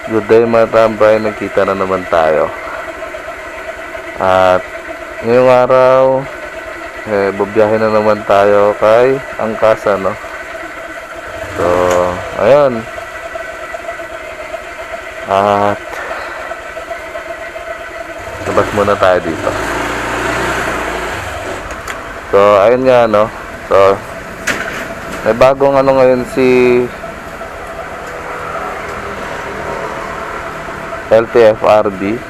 Good day mga tambay, nagkita na naman tayo. At ngayong araw, bubiyahe na naman tayo kay Angkasa, no? So, ayun. At labas muna tayo dito. So, ayun nga, no? So, may bagong ngayon si LTFRB.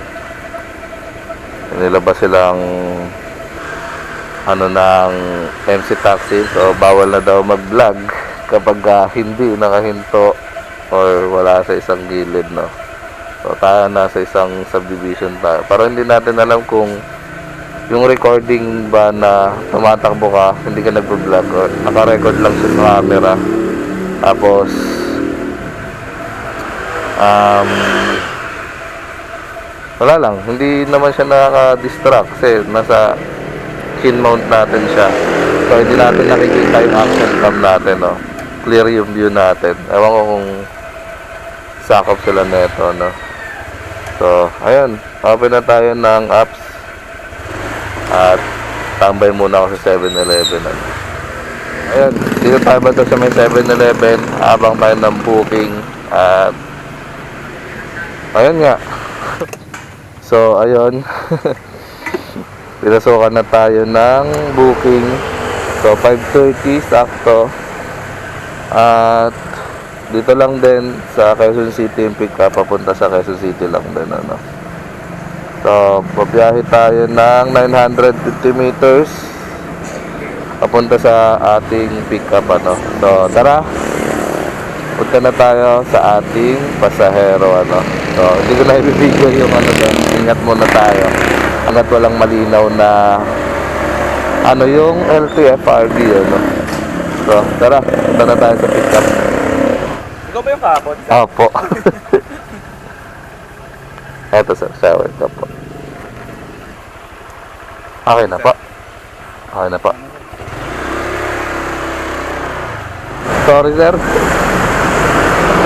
Nilabas silang ng MC taxi. So bawal na daw mag-vlog kapag hindi nakahinto or wala sa isang gilid, no. So tayo nasa isang subdivision tayo. Pero hindi natin alam kung yung recording ba na tumatakbo ka, hindi ka nagbo-vlog or naka-record lang sa camera. Tapos wala lang, hindi naman siya nakaka-distract kasi nasa chin mount natin siya. So hindi natin nakikita yung action cam natin, no. Clear yung view natin. Ewan ko kung sakop sila neto, no. So ayun, open na tayo ng apps at tambay muna ako sa 7-Eleven, ano. Ayun, dito tayo ba sa may 7-Eleven habang tayo ng booking. At ayun nga. So, ayun. Pinasukan na tayo ng booking. So, 5:30 sakto. At dito lang din sa Quezon City yung pick up. Papunta sa Quezon City lang din, ano. So, pabiyahe tayo ng 950 meters papunta sa ating pick up, ano. So, tara. Punta na tayo sa ating pasahero, ano. So, hindi ko na ibibigay yung doon. Ingat muna tayo hanggat walang malinaw na yung LTFRB, ano. So, tara, punta na tayo sa pick-up. Ikaw ba yung kahapon? Opo. Eto sir, shower ka po. Okay na po. Okay na po. Sorry sir.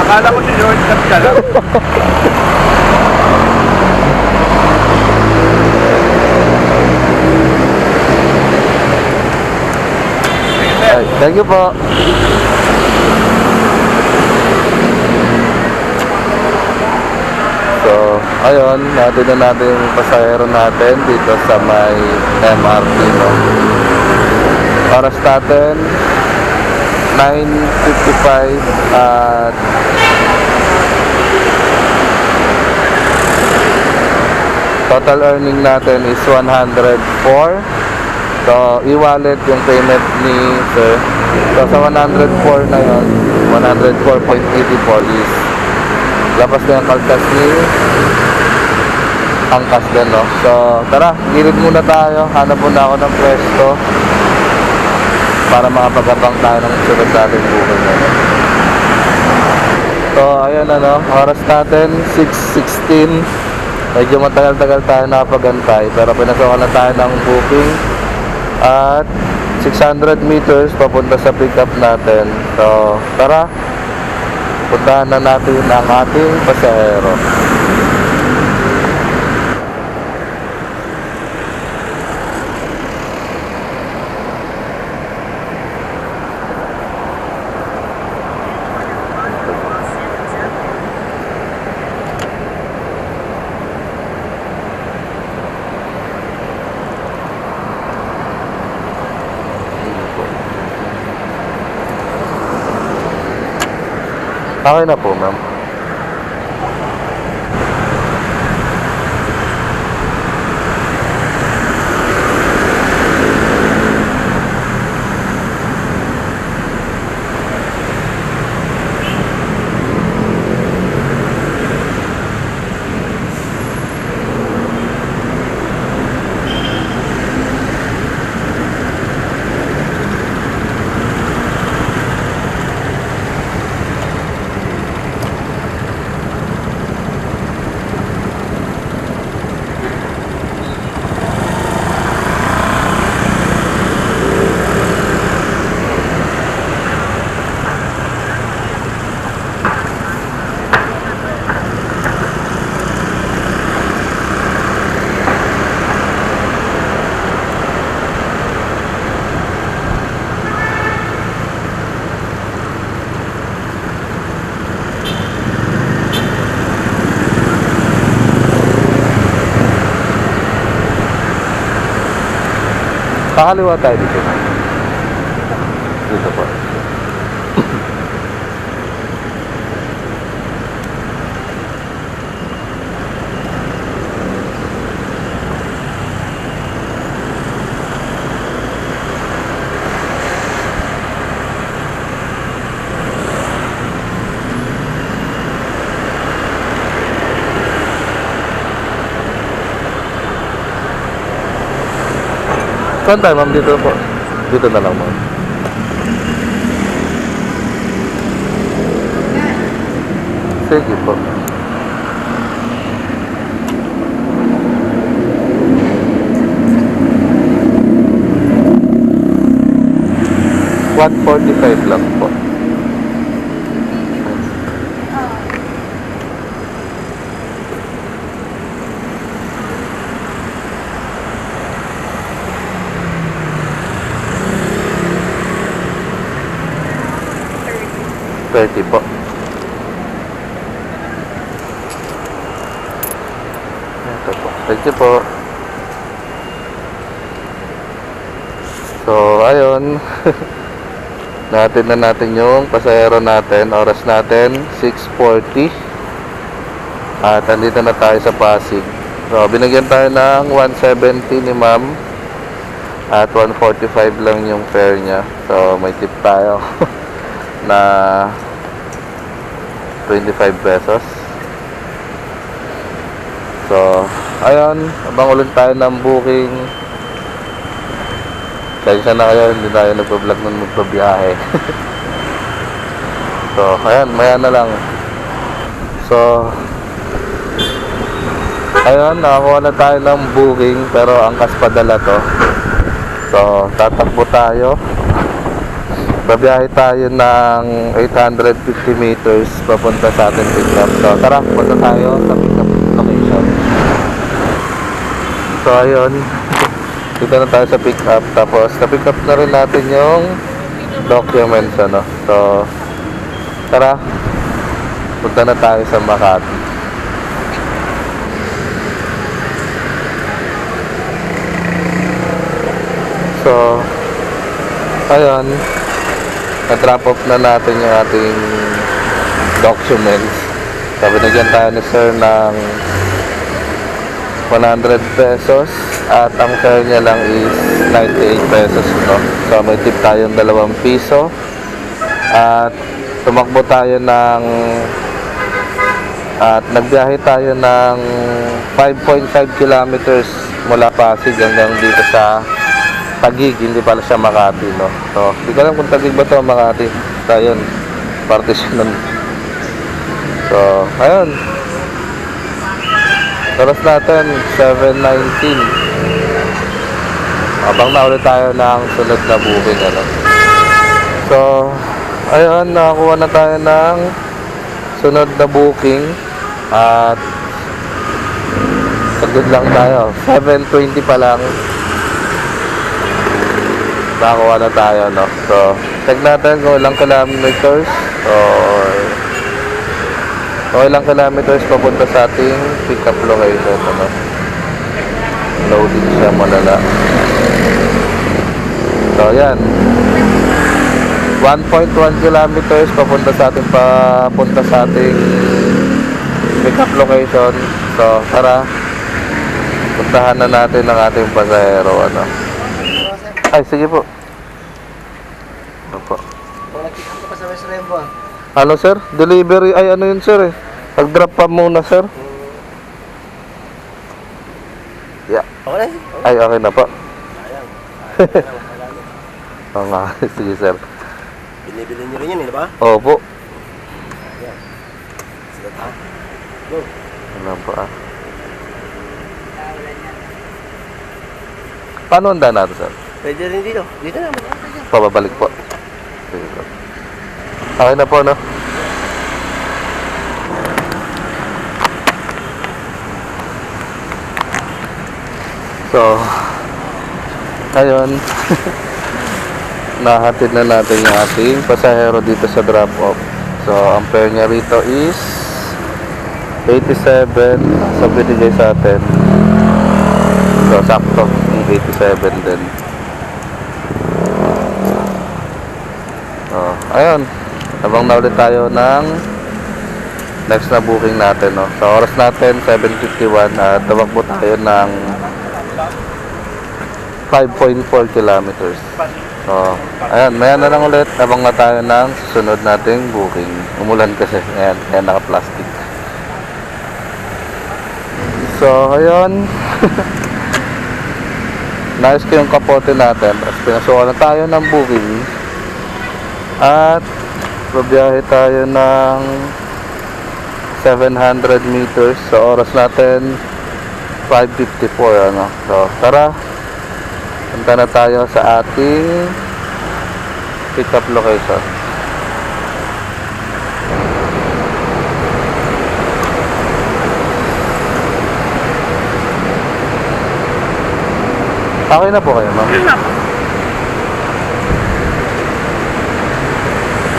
Akala ko si George ka lang. Thank you po. So, ayun, natin na natin yung pasahero natin dito sa may MRT, no. Oras natin 9:55 at total earning natin is 104. So, e-wallet yung payment ni sir. So, sa 104 na yun, 104.84 is labas na yung kaltas ni Angkas din, no. So, tara, gilid muna tayo. Hanap muna ako ng pwesto para makapag-abang tayo ng sunod natin booking, ano. So, ayun, ano, oras natin 6:16. Medyo matagal-tagal tayo nakapagantay, pero pinasukan na tayo ng booking at 600 meters papunta sa pick-up natin. So, tara, puntahan na natin ang ating pasahero. Okay na po, ma'am. Kakaliwa tayo dito. Dito po. Saan tayo, ma'am? Dito po. Dito na lang, ma'am. Sige po. $145 lang po. $30 po. Ito po. Thank you po. So, ayun. Natin na natin yung pasahero natin. Oras natin, 6:40. At andito na tayo sa Pasig. So, binigyan tayo ng 170 ni ma'am. At 145 lang yung fare niya. So, may tip tayo. Na 25 pesos. So, ayun, abang ulit tayo ng booking. Kaya na kayo, hindi tayo nagpa-vlog nung magpabiyahe. So, ayan, maya na lang. So, ayun, nakakuha na tayo ng booking, pero angkas padala to. So, tatakbo tayo. Babiyahe tayo ng 850 meters papunta sa ating pick-up. So, tara, punta tayo sa pick-up location. So, ayun. Dito na tayo sa pick-up. Tapos, na-pick up na rin natin yung documents, ano. So, tara, punta na tayo sa Makati. So, ayun. Na-drop off na natin yung ating documents. So, binigyan tayo ni sir ng 100 pesos at ang fare niya lang is 98 pesos, no? So, may tip tayong 2 piso at tumakbo tayo ng at nagbiyahe tayo ng 5.5 kilometers mula Pasig hanggang dito sa Taguig, hindi pala siya Makati, no? So, hindi ko alam kung Taguig ba ito o Makati. So, ayun, partition nun. So, ayun. Oras natin, 7:19. Abang na ulit tayo ng sunod na booking, ano? So, ayun, nakakuha na tayo ng sunod na booking. At sagad lang tayo. 7:20 pa lang. Nakakuha na tayo, no? So, check natin kung ilang kilometers or ilang kilometers papunta sa ating pick-up location, ano? Loading siya malala. So, yan. 1.1 kilometers papunta sa ating pick-up location. So, tara. Puntahan na natin ang ating pasahero, ano? Ay, sige po. Opo. Nakikita ko pa sa West Rembo. Ano, sir? Delivery. Ay, ano yun, sir, eh? Pag-drop pa muna, sir. Yeah. Okay. Ay, okay na po. Oo nga. Sige, sir. Binibili nyo rin yun, di ba? Opo. Sige, ha? Go. Ano po, ah. Paano handa natin, sir? Pwede rin dito. Dito na. Pababalik po. Sige po. Okay na po, no? So, ayun. Nahatid na natin yung ating pasahero dito sa drop-off. So, ang fare niya rito is 87. So, binigay sa atin. So, sakto. Yung 87 din. ayun, habang na ulit tayo ng next na booking natin, no? Sa oras natin 7:51 at tumakbo tayo ng 5.4 kilometers. So, ayan, maya na lang ulit habang na tayo ng susunod nating booking. Umulan kasi, ayan, ayan naka-plastic. So, ayun. Nice ko yung kapote natin. Tapos pinasukan na tayo ng booking. At babiyahe tayo ng 700 meters. Sa oras natin 5:54, ano. So, tara. Punta na tayo sa ating pick-up location. Okay na po kayo, ma'am?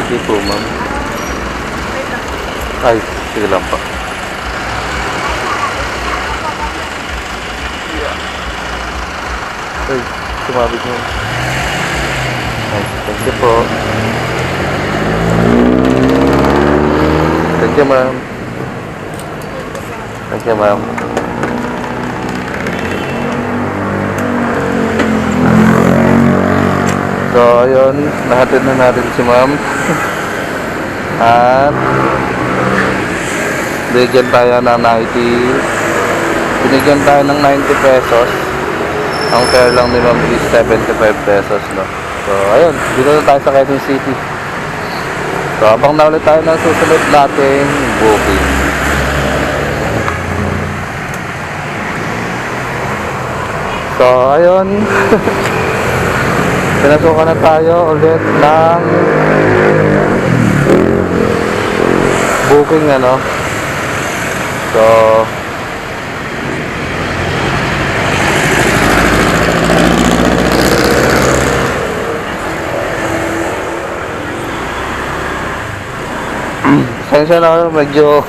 Sige po, ma'am. Ay, sige lang po. Ay, sumabit mo. Ay, thank you po. Thank you, ma'am. Thank you, ma'am. So, ayun, nahatid na natin si ma'am. At binigyan tayo ng 90 pesos. Ang fare lang ni ma'am is 75 pesos, no? So, ayun, dito na tayo sa Quezon City. So, abang na ulit tayo ng susunod nating booking. So, ayun. Pinasukan na tayo ulit ng booking, ano. So, pasensya na, medyo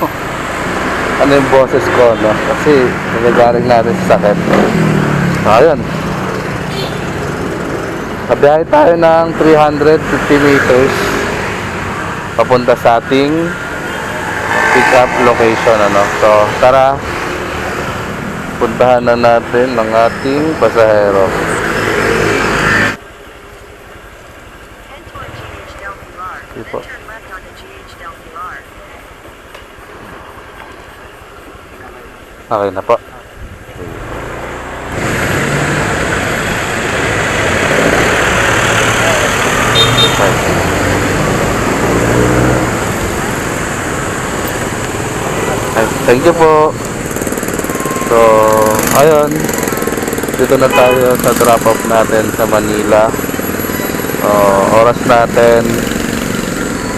ano yung boses ko, no? Kasi nagagaling natin sa sakit. So, ayun. Kabiyahe tayo ng 350 meters papunta sa ating pick-up location, ano. So, tara, puntahan na natin ang ating pasahero. Ito. Okay na po. Thank you po. So, ayun, dito na tayo sa drop off natin sa Manila. Oras natin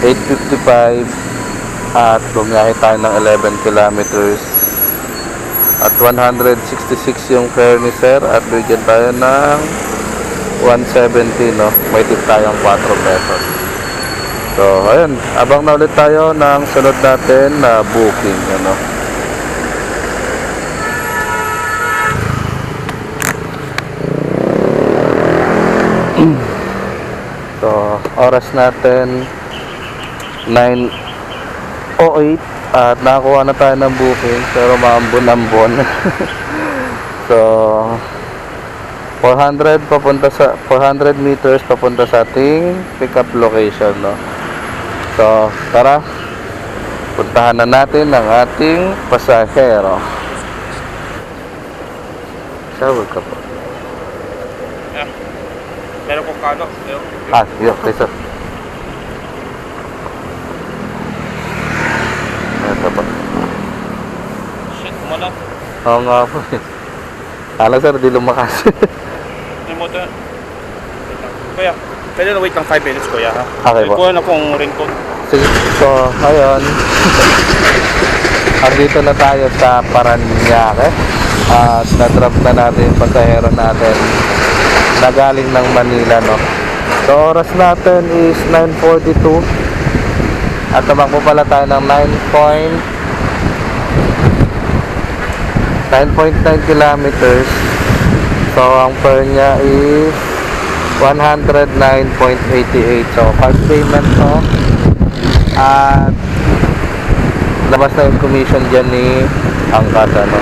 8:55 at bumiyahe tayo ng 11 kilometers at 166 yung fare ni sir at bigyan tayo ng 170, no? May tip tayong 4 pesos. So, ayun, abang na ulit tayo ng sunod natin na booking, ano. So, oras natin 9:08 at nakakuha na tayo ng booking pero maambon-ambon. So, 400 meters papunta sa ating pick-up location, no. So, tara, puntahan na natin ang ating pasahero. Shower ka po. Meron kong kano. Yun, okay, sir. Ito ba? Shit, kumalat. Oo nga po. Kala, sir, di lumakas. Yung motor. Kuya, pwede na wait lang 5 minutes, kuya, ha? Okay po. Kuha na pong raincoat. Sige, so, ayun. Andito na tayo sa Parañaque. At na-drop na natin yung pasahero natin na galing ng Manila, no. So, oras natin is 9:42 at tumakbo pala tayo ng 9.9 kilometers. So, ang fare niya is 109.88. So, 5 payment to. At labas na yung commission dyan ni Angkas, ano.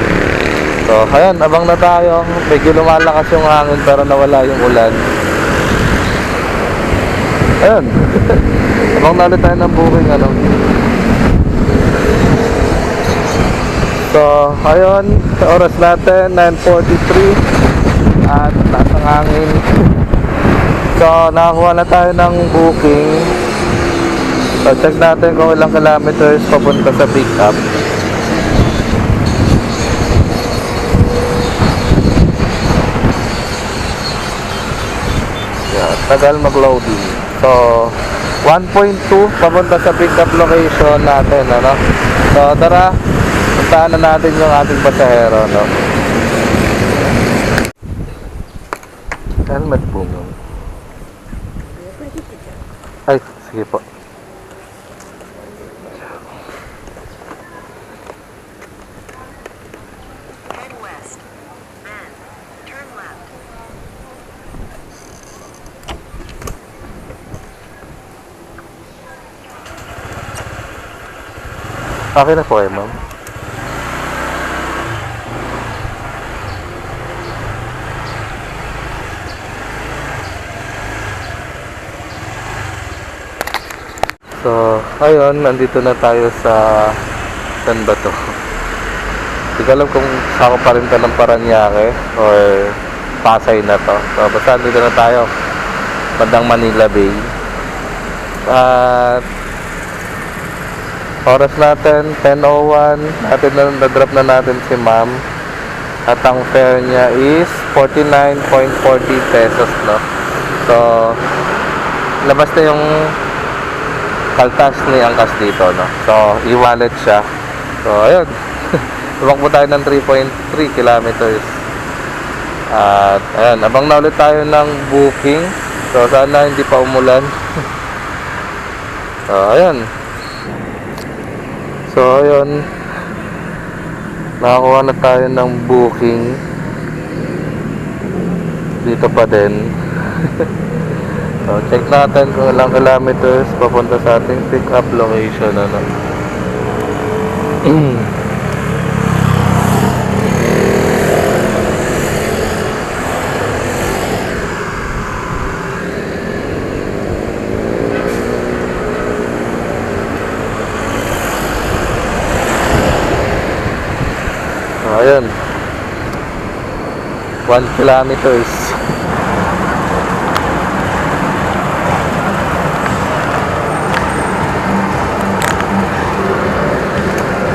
So, ayun, abang na tayo. Medyo lumalakas yung hangin pero nawala yung ulan. Ayun. Abang na ulit tayo ng booking, ano. So, ayun, sa oras natin, 9:43. At taas ang hangin. So, nakakuha na tayo ng booking. So, check natin kung ilang kilometers papunta sa pick up. Yeah, tagal mag-loading. So, 1.2 papunta sa pick up location natin, ano? So, tara, puntahan na natin yung ating pasahero, no? Helmet po mo. Ay, sige po. Head west. Then, turn left. Okay na po eh, ma'am. So, ayun, nandito na tayo sa saan ba to? Hindi ko alam kung sako pa rin ka ng Paranaque or Pasay na to. So, basta nandito na tayo. Bandang Manila Bay. At oras natin, 10:01. Na-drop na natin si ma'am. At ang fare niya is 49.40 pesos, no? So, labas na yung kaltas ni Angkas dito, no? So, e-wallet siya. So, ayun. Tumakbo tayo ng 3.3 kilometers. At, ayun. Abang na ulit tayo ng booking. So, sana hindi pa umulan. So, ayun. So, ayun. Nakakuha na tayo ng booking. Dito pa din. So, check natin kung ilang kilometers papunta sa ating pick up location, ano. So, ayun. 1 kilometers.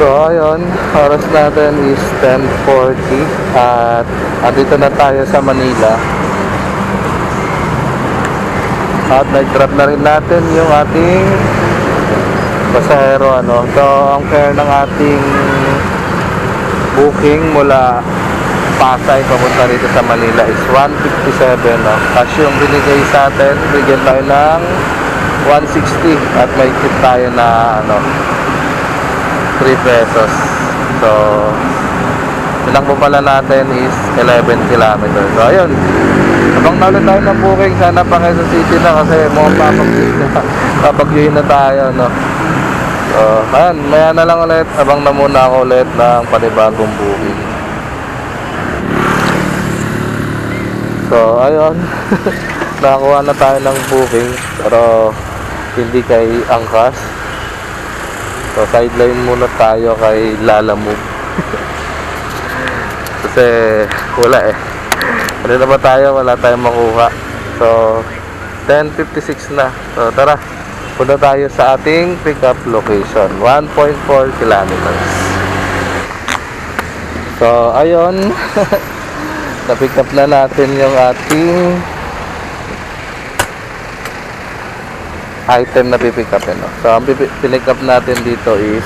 So, ayun, oras natin is 10:40 at andito na tayo sa Manila. At nag-drop na rin natin yung ating pasahero, ano. So, ang fare ng ating booking mula Pasay papunta rito sa Manila is 157, no. Cash yung binigay sa atin, bigyan tayo ng 160 at may tip tayo na, ano, 3 pesos. So, tinakbo pala natin is 11 kilometers. So, ayun. Habang nalit tayo ng booking, sana pa Quezon City na kasi mukhang papagyuhin na tayo, no? So, ayun. Maya na lang ulit. Habang na muna ako ulit ng panibagong booking. So, ayun. Nakakuha na tayo ng booking. Pero, hindi kay Angkas. So, sideline muna tayo kay Lala Move. Kasi, wala eh. Ano na ba tayo? Wala tayong makuha. So, 10:56 na. So, tara. Punta tayo sa ating pick-up location. 1.4 kilometers. So, ayun. Na-pick up na natin yung ating item na pipick up, no? So, ang pipick up natin dito is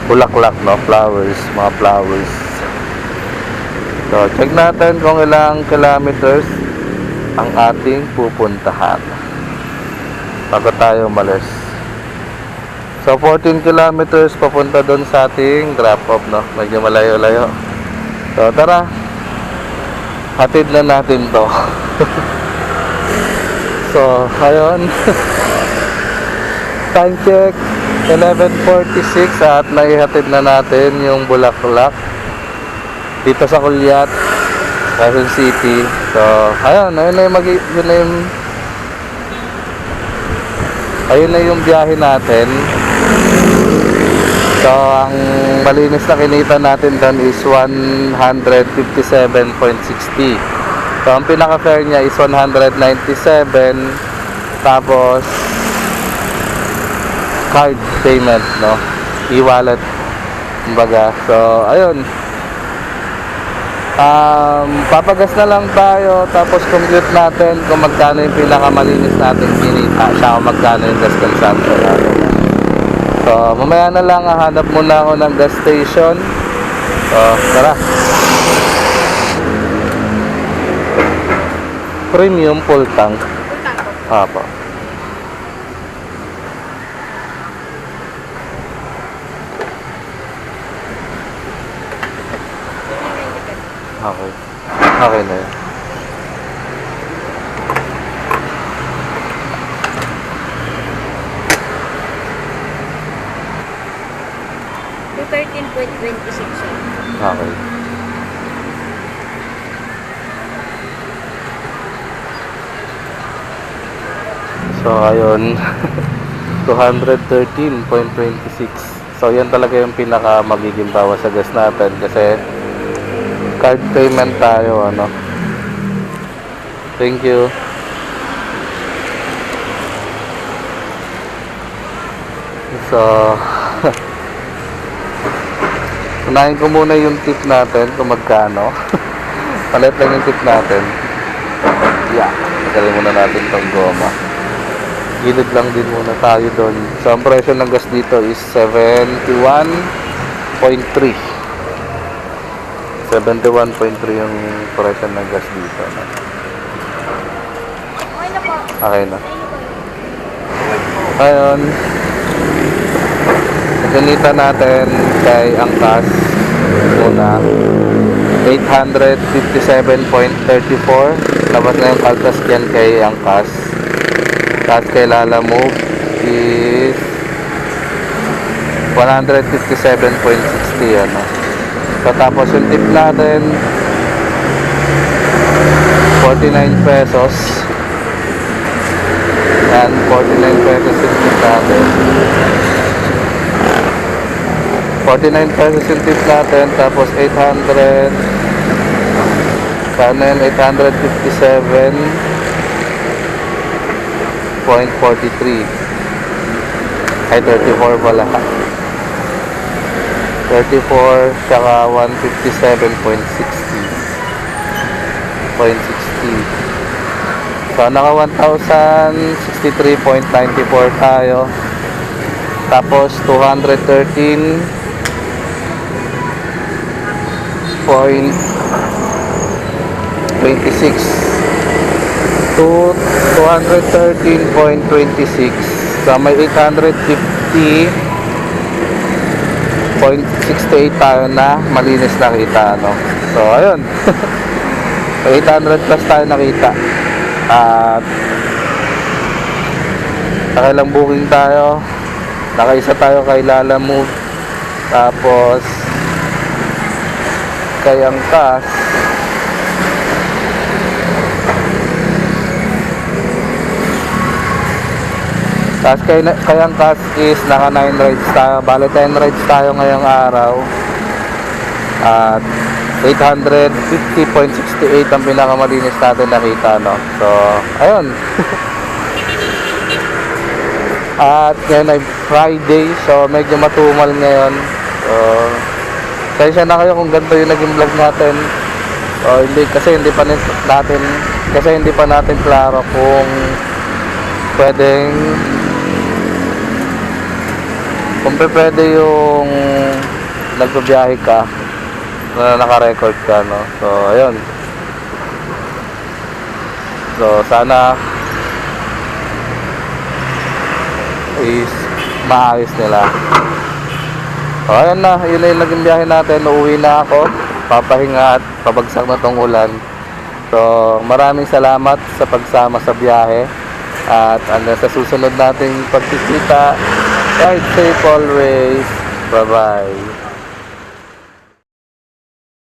bulaklak, no? Flowers, mga flowers. So, check natin kung ilang kilometers ang ating pupuntahan bago tayo umalis. So, 14 kilometers papunta doon sa ating drop off, no? Medyo malayo-layo. So, tara. hatid na natin to. So, ayun. Time check, 11:46 at naihatid na natin yung bulaklak dito sa Kulyat, Quezon City. So, ayun na yung biyahe natin. So, ang malinis na kinita natin doon is 157.60. So, ang pinaka-fare niya is 197. Tapos, card payment, no? E-wallet, kumbaga. So, ayun. Papagas na lang tayo. Tapos, compute natin kung magkano yung pinakamalinis natin kinita. Siya kung magkano yung gas consumption natin. So, mamaya na lang, hanap muna ako ng gas station. So, tara. Premium full tank. Apo. Okay. Okay na yun. Yung 13.26 siya. Okay. So, ayun. 213.26. So, yan talaga yung pinaka magiging bawas sa gas natin kasi card payment tayo, ano. Thank you. So, unahin ko muna yung tip natin kung magkano. Palit lang yung tip natin. Yeah, tagalin muna natin tong goma. Gilid lang din muna tayo doon. So, ang presyo ng gas dito is 71.3. 71.3 yung presyo ng gas dito. Okay na po. Okay na. Thank you po. Ngayon, ganita natin kay Angkas muna 857.34. Labas na yung kaltas dyan kay Angkas. Tapos kay Lala Move is 157.60, ano. So, tapos yung tip natin 49 pesos. Yan, 49 pesos yung tip natin. 49 pesos yung tip natin. Tapos 800. Sana yun, 857.43. Ay, 34 pala. 34 saka 157.60. So, naka 1,063.94 tayo. Tapos 213.26 to 213.26. So, may 850.68 tayo na malinis na kita, no? So, ayun. 800 plus tayo nakita. At nakailang booking tayo. Nakaisa tayo kay Lala Move. Tapos kay Angkas kay Angkas is naka 9 rides tayo. Bale 10 rides tayo ngayong araw. At 850.68 ang pinakamalinis natin nakita, no? So, ayun. At ngayon ay Friday, so medyo matumal ngayon. So, pasensya na kayo kung ganito yung naging vlog natin. So, hindi pa natin klaro kung pwede yung nagbabiyahe ka na naka-record ka, no? So, ayun. So, sana is maayos nila. So, ayan na. Yun na yung naging biyahe natin. Uuwi na ako. Papahinga at pabagsak na tong ulan. So, maraming salamat sa pagsama sa biyahe. At hanggang sa susunod nating pagkikita. Ride safe always. Bye-bye.